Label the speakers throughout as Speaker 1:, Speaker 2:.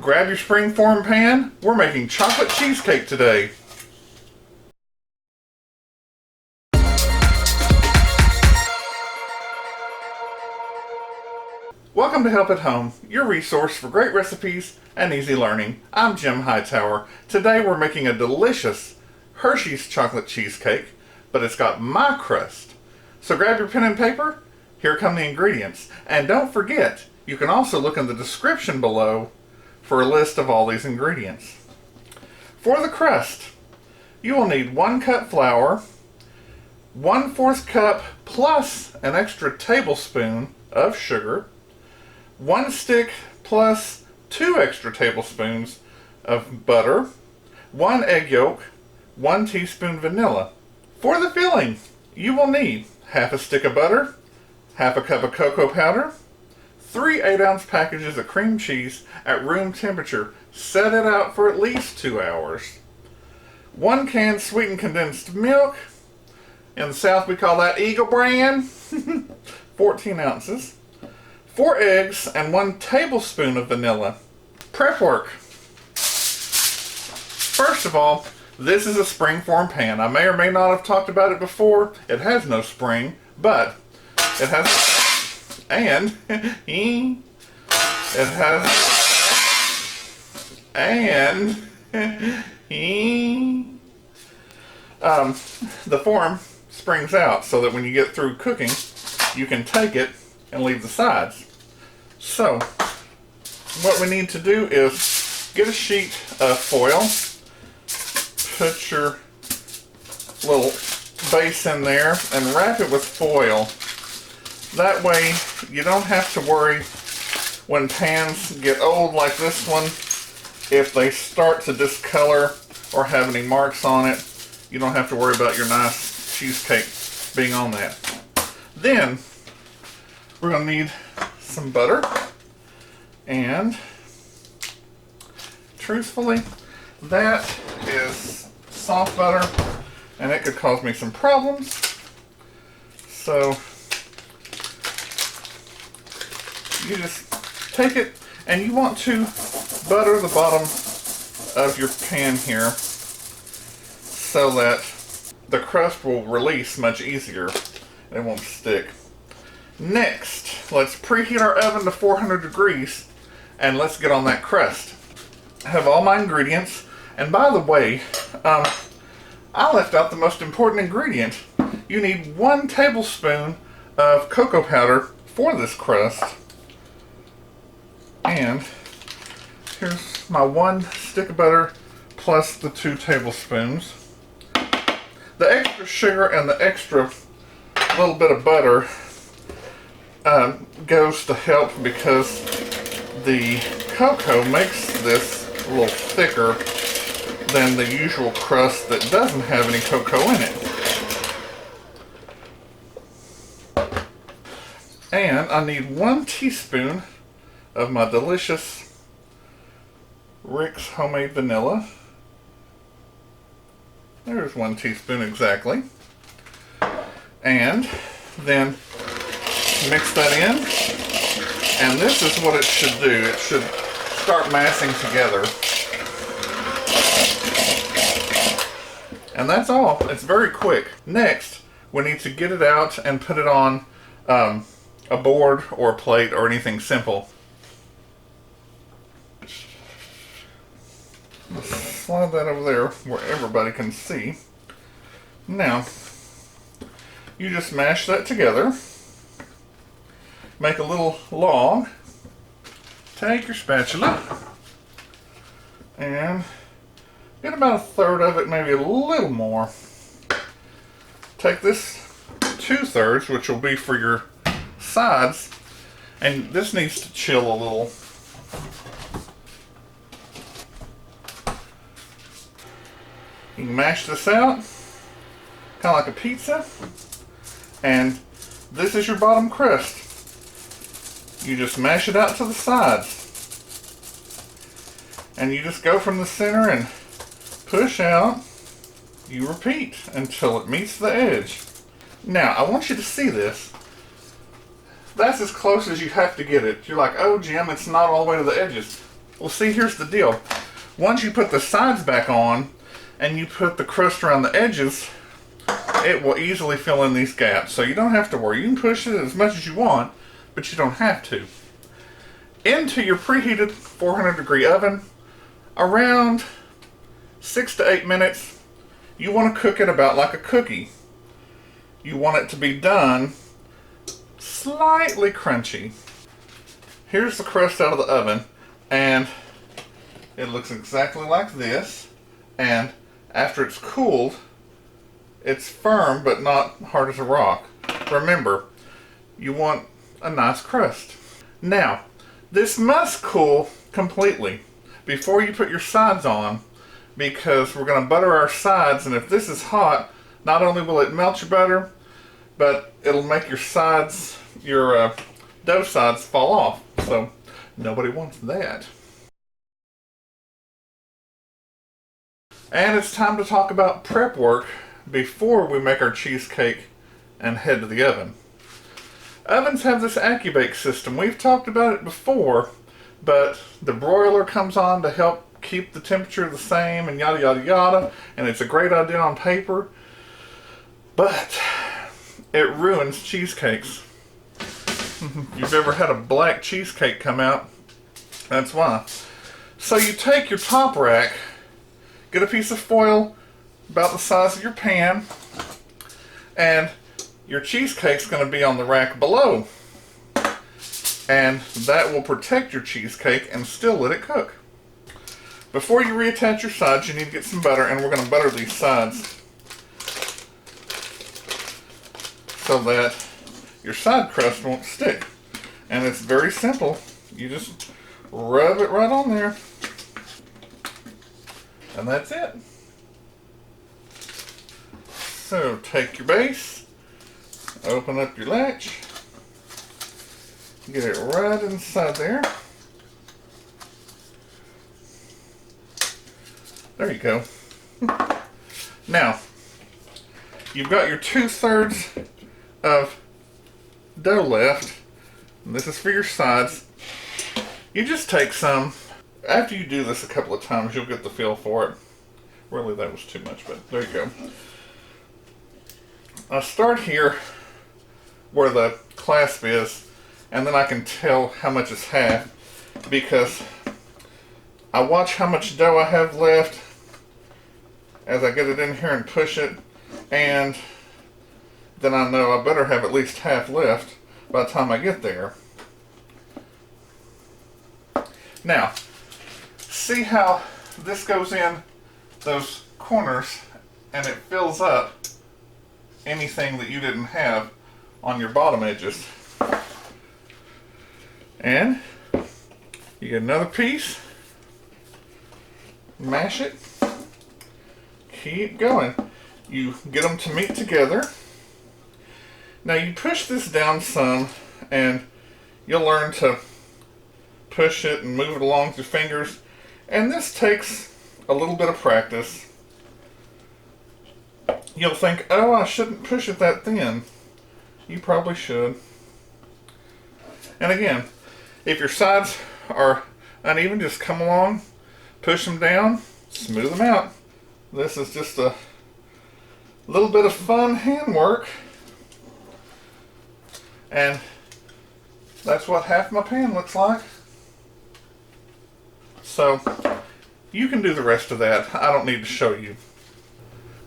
Speaker 1: Grab your springform pan. We're making chocolate cheesecake today. Welcome to Help at Home, your resource for great recipes and easy learning. I'm Jim Hightower. Today we're making a delicious Hershey's chocolate cheesecake, but it's got my crust. So grab your pen and paper. Here come the ingredients. And don't forget, you can also look in the description below for a list of all these ingredients. For the crust, you will need 1 cup flour, 1/4 cup plus an extra tablespoon of sugar, 1 stick plus 2 extra tablespoons of butter, 1 egg yolk, 1 teaspoon vanilla. For the filling, you will need 1/2 stick of butter, 1/2 cup of cocoa powder, 3 8-ounce packages of cream cheese at room temperature. Set it out for at least 2 hours. 1 can sweetened condensed milk. In the South we call that Eagle brand. 14 ounces. 4 eggs and 1 tablespoon of vanilla. Prep work. First of all, this is a springform pan. I may or may not have talked about it before. It has no spring, but it has... And the form springs out so that when you get through cooking, you can take it and leave the sides. So, what we need to do is get a sheet of foil, put your little base in there, and wrap it with foil. That way, you don't have to worry when pans get old like this one. If they start to discolor or have any marks on it, you don't have to worry about your nice cheesecake being on that. Then, we're going to need some butter. And, truthfully, that is soft butter, and it could cause me some problems. So, you just take it, and you want to butter the bottom of your pan here so that the crust will release much easier and it won't stick. Next, let's preheat our oven to 400 degrees and let's get on that crust. I have all my ingredients, and by the way, I left out the most important ingredient. You need 1 tablespoon of cocoa powder for this crust. And here's my 1 stick of butter plus the 2 tablespoons. The extra sugar and the extra little bit of butter goes to help because the cocoa makes this a little thicker than the usual crust that doesn't have any cocoa in it. And I need 1 teaspoon of my delicious Rick's homemade vanilla. There's 1 teaspoon exactly. And then mix that in. And this is what it should do. It should start massing together. And that's all. It's very quick. Next, we need to get it out and put it on a board or a plate or anything simple. Slide that over there where everybody can see. Now, you just mash that together. Make a little log. Take your spatula and get about 1/3 of it, maybe a little more. Take this 2/3, which will be for your sides, and this needs to chill a little. You can mash this out, kind of like a pizza, and this is your bottom crust. You just mash it out to the sides, and you just go from the center and push out. You repeat until it meets the edge. Now, I want you to see this. That's as close as you have to get it. You're like, oh Jim, it's not all the way to the edges. Well, see, here's the deal. Once you put the sides back on and you put the crust around the edges, it will easily fill in these gaps. So you don't have to worry. You can push it as much as you want, but you don't have to. Into your preheated 400 degree oven, around 6 to 8 minutes. You want to cook it about like a cookie. You want it to be done slightly crunchy. Here's the crust out of the oven, and it looks exactly like this. And after it's cooled, it's firm but not hard as a rock. Remember, you want a nice crust. Now, this must cool completely before you put your sides on, because we're going to butter our sides, and if this is hot, not only will it melt your butter, but it'll make your sides, your dough sides, fall off. So nobody wants that. And it's time to talk about prep work before we make our cheesecake and head to the oven. Ovens have this AccuBake system. We've talked about it before, but the broiler comes on to help keep the temperature the same and yada yada yada, and it's a great idea on paper, but it ruins cheesecakes. If you've ever had a black cheesecake come out, that's why. So you take your top rack, get a piece of foil about the size of your pan, and your cheesecake's going to be on the rack below. And that will protect your cheesecake and still let it cook. Before you reattach your sides, you need to get some butter, and we're going to butter these sides so that your side crust won't stick. And it's very simple. You just rub it right on there. And that's it. So take your base, open up your latch, get it right inside there. There you go. Now, you've got your 2/3 of dough left. And this is for your sides. You just take some. After you do this a couple of times, you'll get the feel for it. Really, that was too much, but there you go. I start here where the clasp is, and then I can tell how much is half, because I watch how much dough I have left as I get it in here and push it, and then I know I better have at least half left by the time I get there. Now, see how this goes in those corners and it fills up anything that you didn't have on your bottom edges. And you get another piece, mash it, keep going. You get them to meet together. Now you push this down some, and you'll learn to push it and move it along with your fingers. And this takes a little bit of practice. You'll think, oh, I shouldn't push it that thin. You probably should. And again, if your sides are uneven, just come along, push them down, smooth them out. This is just a little bit of fun handwork. And that's what half my pan looks like. So you can do the rest of that. I don't need to show you.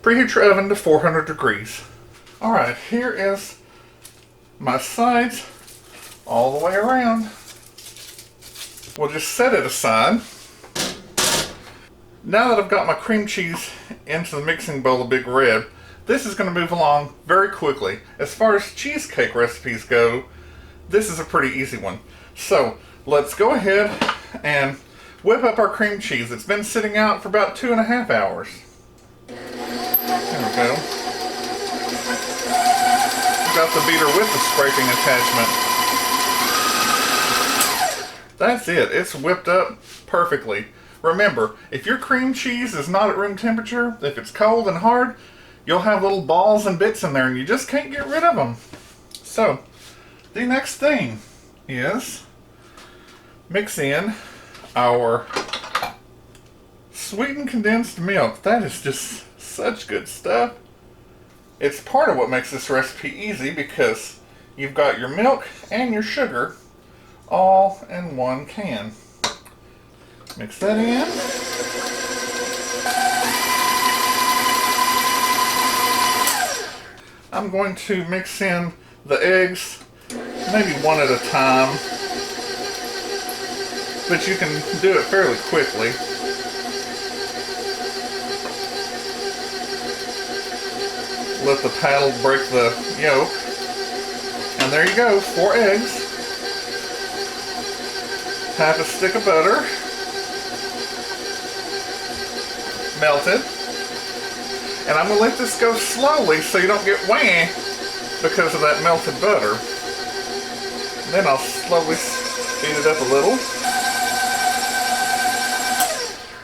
Speaker 1: Preheat your oven to 400 degrees. Alright, here is my sides all the way around. We'll just set it aside. Now that I've got my cream cheese into the mixing bowl of Big Red, this is going to move along very quickly. As far as cheesecake recipes go, this is a pretty easy one. So let's go ahead and whip up our cream cheese. It's been sitting out for about 2.5 hours. There we go. Got the beater with the scraping attachment. That's it. It's whipped up perfectly. Remember, if your cream cheese is not at room temperature, if it's cold and hard, you'll have little balls and bits in there and you just can't get rid of them. So, the next thing is mix in our sweetened condensed milk. That is just such good stuff. It's part of what makes this recipe easy because you've got your milk and your sugar all in one can. Mix that in. I'm going to mix in the eggs, maybe one at a time, but you can do it fairly quickly. Let the paddle break the yolk. And there you go, 4 eggs. Half a stick of butter. Melted. And I'm going to let this go slowly so you don't get whang because of that melted butter. Then I'll slowly speed it up a little.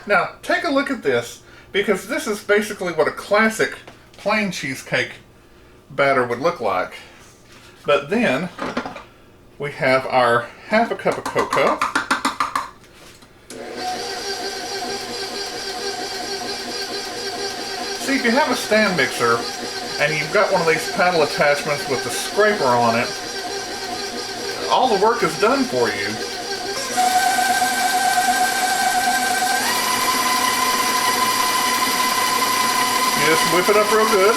Speaker 1: Now, take a look at this, because this is basically what a classic plain cheesecake batter would look like. But then we have our half a cup of cocoa. See, if you have a stand mixer and you've got one of these paddle attachments with the scraper on it, all the work is done for you. You just whip it up real good.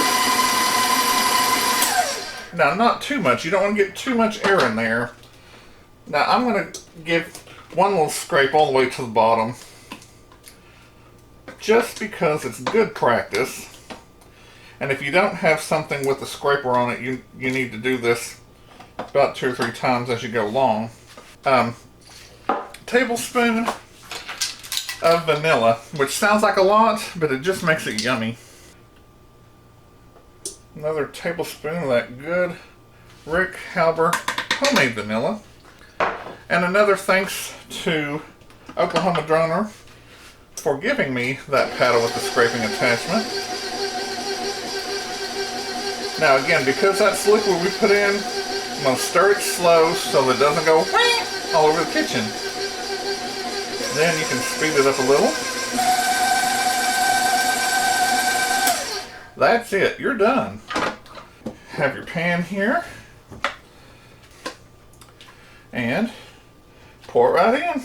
Speaker 1: Now, not too much. You don't want to get too much air in there. Now, I'm going to give one little scrape all the way to the bottom, just because it's good practice. And if you don't have something with a scraper on it, you need to do this about 2 or 3 times as you go along. Tablespoon of vanilla, which sounds like a lot, but it just makes it yummy. Another tablespoon of that good Rick Halber homemade vanilla. And another thanks to Oklahoma Droner for giving me that paddle with the scraping attachment. Now again, because that's liquid we put in, I'm going to stir it slow so it doesn't go all over the kitchen. Then you can speed it up a little. That's it, you're done. Have your pan here. And pour it right in.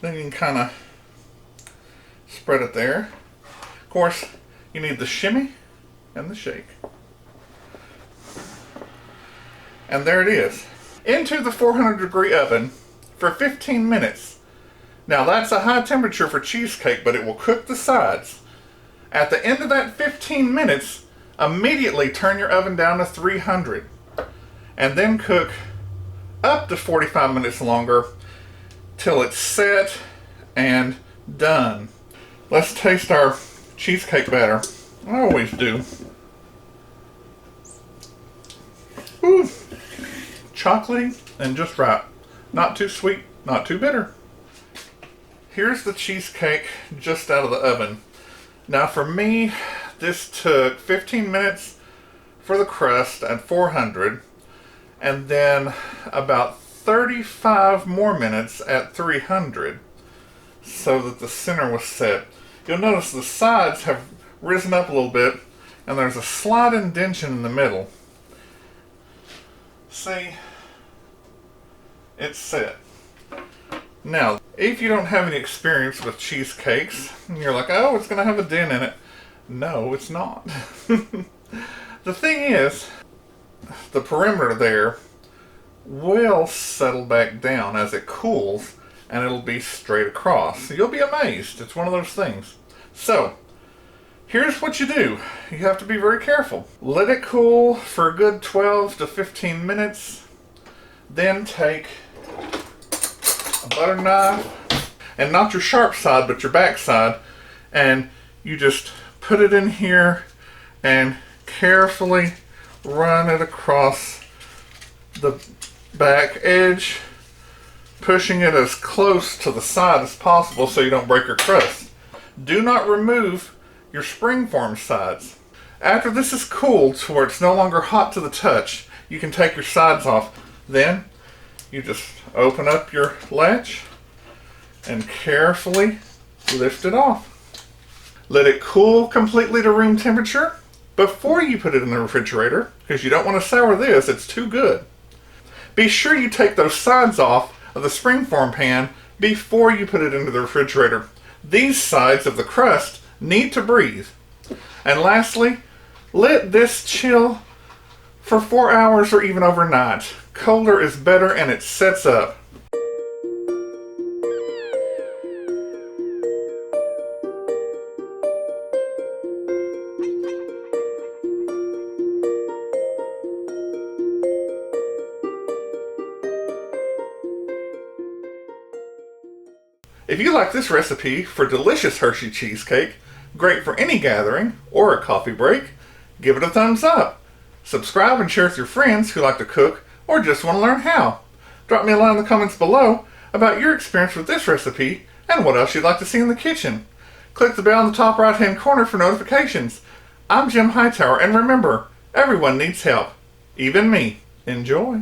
Speaker 1: Then you can kind of spread it there. Of course, you need the shimmy and the shake. And there it is. Into the 400-degree oven for 15 minutes. Now that's a high temperature for cheesecake, but it will cook the sides. At the end of that 15 minutes, immediately turn your oven down to 300. And then cook up to 45 minutes longer till it's set and done. Let's taste our cheesecake batter. I always do. Ooh, chocolatey and just right. Not too sweet, not too bitter. Here's the cheesecake just out of the oven. Now for me, this took 15 minutes for the crust at 400, and then about 35 more minutes at 300, so that the center was set. You'll notice the sides have risen up a little bit, and there's a slight indentation in the middle. See? It's set. Now, if you don't have any experience with cheesecakes, and you're like, oh, it's going to have a dent in it. No, it's not. The thing is, the perimeter there will settle back down as it cools, and it'll be straight across. So you'll be amazed. It's one of those things. So, here's what you do. You have to be very careful. Let it cool for a good 12 to 15 minutes. Then take a butter knife, and not your sharp side, but your back side, and you just put it in here and carefully run it across the back edge, pushing it as close to the side as possible so you don't break your crust. Do not remove your springform sides. After this is cooled to where it's no longer hot to the touch, you can take your sides off. Then you just open up your latch and carefully lift it off. Let it cool completely to room temperature before you put it in the refrigerator, because you don't want to sour this, it's too good. Be sure you take those sides off of the springform pan before you put it into the refrigerator. These sides of the crust need to breathe. And lastly, let this chill for 4 hours or even overnight. Colder is better and it sets up. If you like this recipe for delicious Hershey cheesecake, great for any gathering or a coffee break, give it a thumbs up. Subscribe and share with your friends who like to cook or just want to learn how. Drop me a line in the comments below about your experience with this recipe and what else you'd like to see in the kitchen. Click the bell in the top right hand corner for notifications. I'm Jim Hightower, and remember, everyone needs help, even me. Enjoy.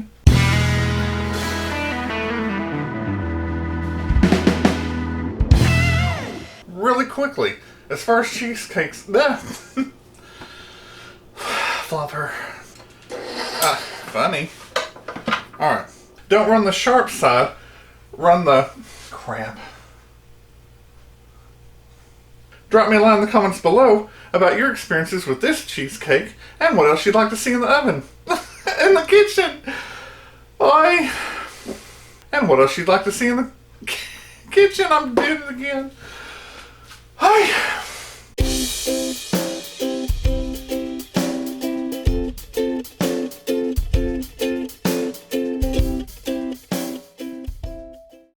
Speaker 1: Really quickly, as far as cheesecakes, flopper. Funny. Alright, don't run the sharp side, run the crap. Drop me a line in the comments below about your experiences with this cheesecake and what else you'd like to see in the oven, in the kitchen. Bye. And what else you'd like to see in the kitchen. I'm doing it again. Hi.